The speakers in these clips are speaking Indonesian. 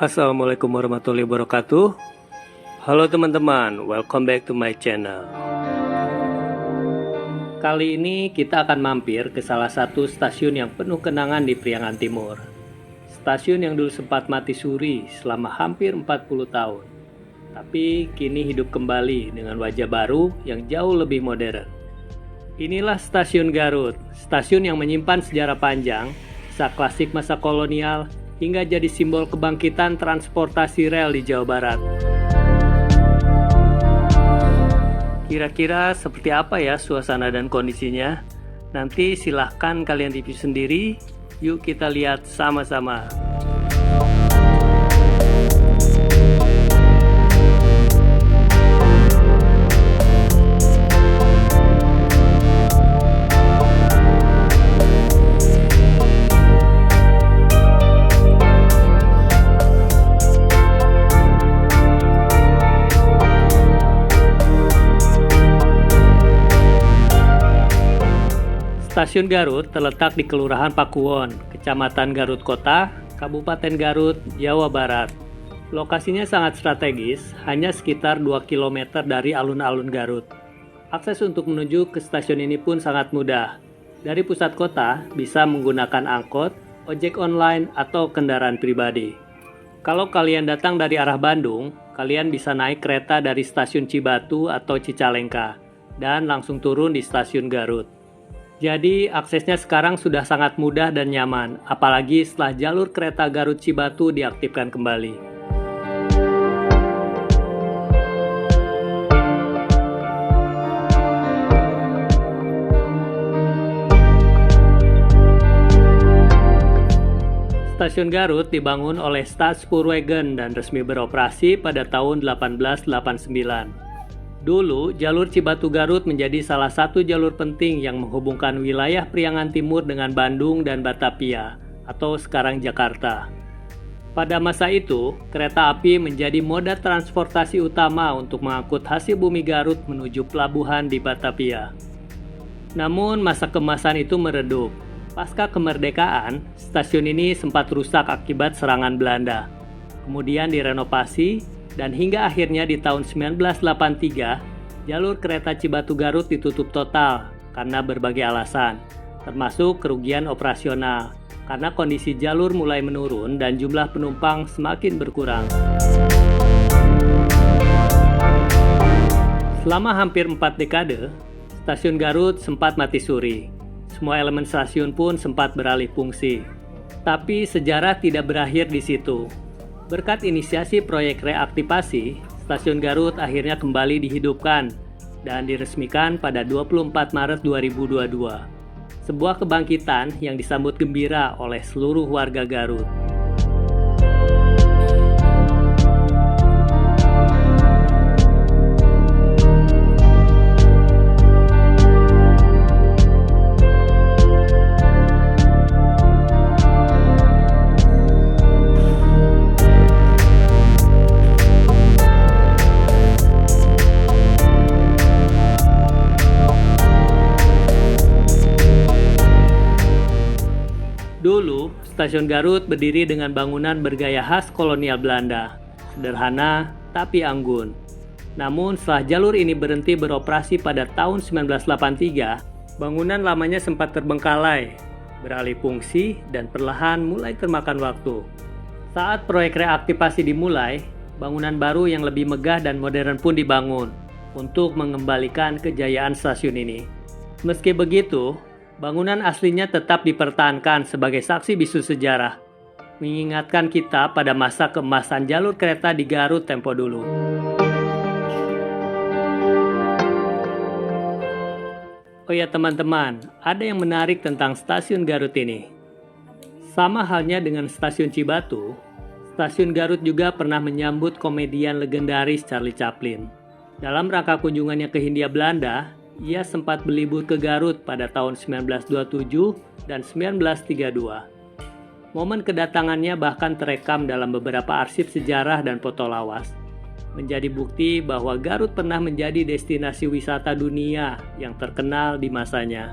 Assalamualaikum warahmatullahi wabarakatuh. Halo teman-teman, welcome back to my channel. Kali ini kita akan mampir ke salah satu stasiun yang penuh kenangan di Priangan Timur. Stasiun yang dulu sempat mati suri selama hampir 40 tahun. Tapi kini hidup kembali dengan wajah baru yang jauh lebih modern. Inilah Stasiun Garut, stasiun yang menyimpan sejarah panjang, kisah klasik masa kolonial, hingga jadi simbol kebangkitan transportasi rel di Jawa Barat. Kira-kira seperti apa ya suasana dan kondisinya? Nanti silahkan kalian review sendiri, yuk kita lihat sama-sama. Stasiun Garut terletak di Kelurahan Pakuwon, Kecamatan Garut Kota, Kabupaten Garut, Jawa Barat. Lokasinya sangat strategis, hanya sekitar 2 km dari alun-alun Garut. Akses untuk menuju ke stasiun ini pun sangat mudah. Dari pusat kota, bisa menggunakan angkot, ojek online, atau kendaraan pribadi. Kalau kalian datang dari arah Bandung, kalian bisa naik kereta dari stasiun Cibatu atau Cicalengka, dan langsung turun di stasiun Garut. Jadi aksesnya sekarang sudah sangat mudah dan nyaman, apalagi setelah jalur kereta Garut Cibatu diaktifkan kembali. Stasiun Garut dibangun oleh Staatspoorwegen dan resmi beroperasi pada tahun 1889. Dulu, jalur Cibatu Garut menjadi salah satu jalur penting yang menghubungkan wilayah Priangan Timur dengan Bandung dan Batavia, atau sekarang Jakarta. Pada masa itu, kereta api menjadi moda transportasi utama untuk mengangkut hasil bumi Garut menuju pelabuhan di Batavia. Namun, masa kemasan itu meredup. Pasca kemerdekaan, stasiun ini sempat rusak akibat serangan Belanda. Kemudian direnovasi, dan hingga akhirnya di tahun 1983, jalur kereta Cibatu Garut ditutup total karena berbagai alasan, termasuk kerugian operasional, karena kondisi jalur mulai menurun dan jumlah penumpang semakin berkurang. Selama hampir 4 dekade, stasiun Garut sempat mati suri. Semua elemen stasiun pun sempat beralih fungsi. Tapi sejarah tidak berakhir di situ. Berkat inisiasi proyek reaktivasi, Stasiun Garut akhirnya kembali dihidupkan dan diresmikan pada 24 Maret 2022. Sebuah kebangkitan yang disambut gembira oleh seluruh warga Garut. Dulu, Stasiun Garut berdiri dengan bangunan bergaya khas kolonial Belanda, sederhana tapi anggun. Namun setelah jalur ini berhenti beroperasi pada tahun 1983, bangunan lamanya sempat terbengkalai, beralih fungsi, dan perlahan mulai termakan waktu. Saat proyek reaktivasi dimulai, bangunan baru yang lebih megah dan modern pun dibangun untuk mengembalikan kejayaan stasiun ini. Meski begitu, bangunan aslinya tetap dipertahankan sebagai saksi bisu sejarah, mengingatkan kita pada masa keemasan jalur kereta di Garut tempo dulu. Oh ya teman-teman, ada yang menarik tentang stasiun Garut ini. Sama halnya dengan stasiun Cibatu, stasiun Garut juga pernah menyambut komedian legendaris Charlie Chaplin. Dalam rangka kunjungannya ke Hindia Belanda, ia sempat berlibur ke Garut pada tahun 1927 dan 1932. Momen kedatangannya bahkan terekam dalam beberapa arsip sejarah dan foto lawas. Menjadi bukti bahwa Garut pernah menjadi destinasi wisata dunia yang terkenal di masanya.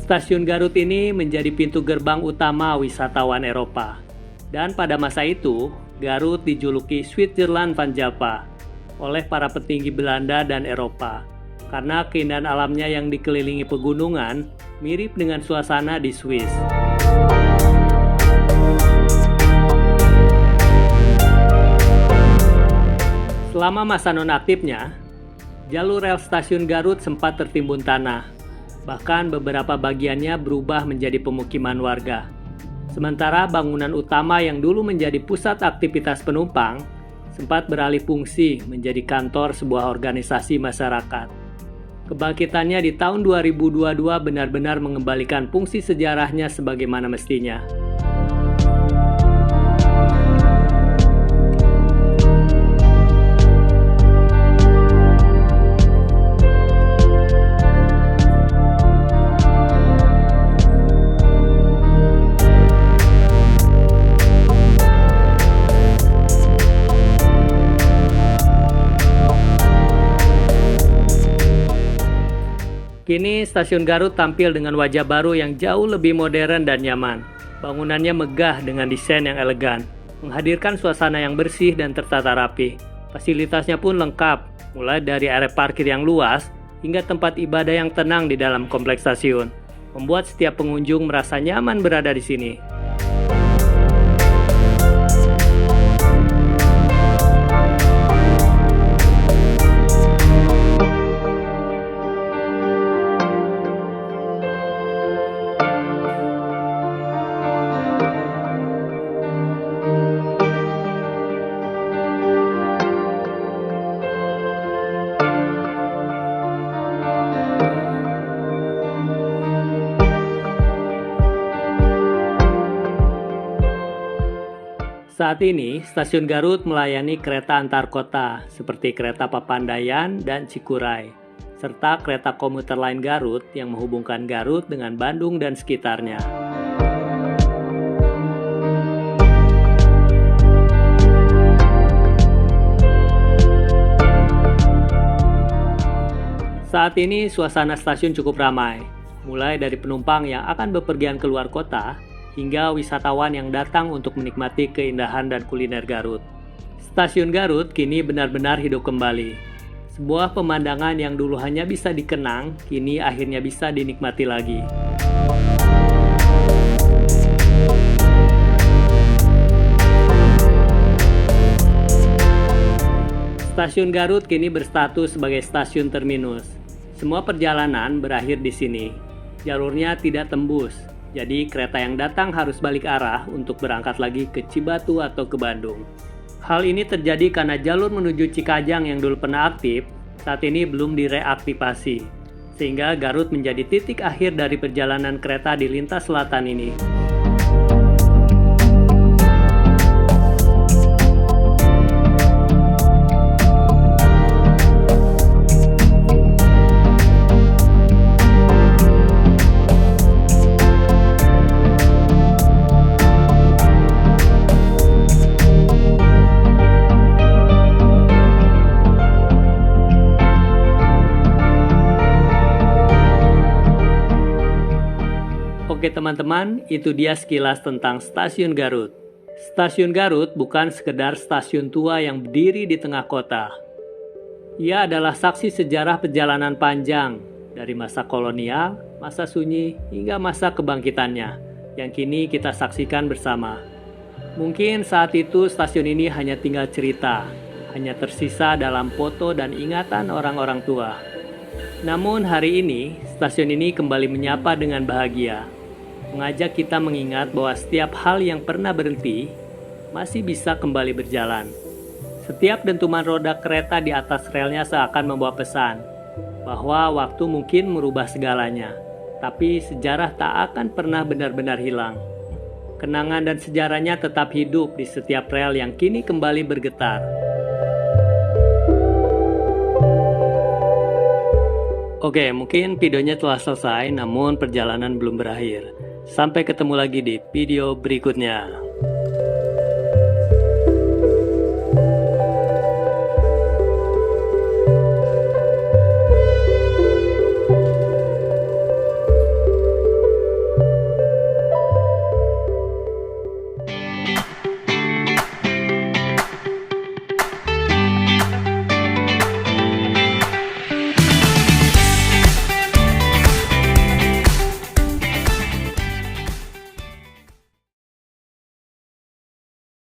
Stasiun Garut ini menjadi pintu gerbang utama wisatawan Eropa. Dan pada masa itu, Garut dijuluki Switzerland van Java oleh para petinggi Belanda dan Eropa karena keindahan alamnya yang dikelilingi pegunungan mirip dengan suasana di Swiss. Selama masa nonaktifnya, jalur rel stasiun Garut sempat tertimbun tanah. Bahkan beberapa bagiannya berubah menjadi pemukiman warga. Sementara bangunan utama yang dulu menjadi pusat aktivitas penumpang sempat beralih fungsi menjadi kantor sebuah organisasi masyarakat. Kebangkitannya di tahun 2022 benar-benar mengembalikan fungsi sejarahnya sebagaimana mestinya. Kini stasiun Garut tampil dengan wajah baru yang jauh lebih modern dan nyaman. Bangunannya megah dengan desain yang elegan, menghadirkan suasana yang bersih dan tertata rapi. Fasilitasnya pun lengkap, mulai dari area parkir yang luas hingga tempat ibadah yang tenang di dalam kompleks stasiun, membuat setiap pengunjung merasa nyaman berada di sini. Saat ini, stasiun Garut melayani kereta antar kota seperti kereta Papandayan dan Cikuray, serta kereta komuter lain Garut yang menghubungkan Garut dengan Bandung dan sekitarnya. Saat ini, suasana stasiun cukup ramai, mulai dari penumpang yang akan bepergian keluar kota, hingga wisatawan yang datang untuk menikmati keindahan dan kuliner Garut. Stasiun Garut kini benar-benar hidup kembali. Sebuah pemandangan yang dulu hanya bisa dikenang, kini akhirnya bisa dinikmati lagi. Stasiun Garut kini berstatus sebagai stasiun terminus. Semua perjalanan berakhir di sini. Jalurnya tidak tembus. Jadi kereta yang datang harus balik arah untuk berangkat lagi ke Cibatu atau ke Bandung. Hal ini terjadi karena jalur menuju Cikajang yang dulu pernah aktif, saat ini belum direaktivasi. Sehingga Garut menjadi titik akhir dari perjalanan kereta di lintas selatan ini. Oke teman-teman, itu dia sekilas tentang Stasiun Garut. Stasiun Garut bukan sekedar stasiun tua yang berdiri di tengah kota. Ia adalah saksi sejarah perjalanan panjang dari masa kolonial, masa sunyi, hingga masa kebangkitannya yang kini kita saksikan bersama. Mungkin saat itu stasiun ini hanya tinggal cerita, hanya tersisa dalam foto dan ingatan orang-orang tua. Namun hari ini, stasiun ini kembali menyapa dengan bahagia, mengajak kita mengingat bahwa setiap hal yang pernah berhenti masih bisa kembali berjalan. Setiap dentuman roda kereta di atas relnya seakan membawa pesan bahwa waktu mungkin merubah segalanya, tapi sejarah tak akan pernah benar-benar hilang. Kenangan dan sejarahnya tetap hidup di setiap rel yang kini kembali bergetar. Oke, mungkin videonya telah selesai, namun perjalanan belum berakhir. Sampai ketemu lagi di video berikutnya.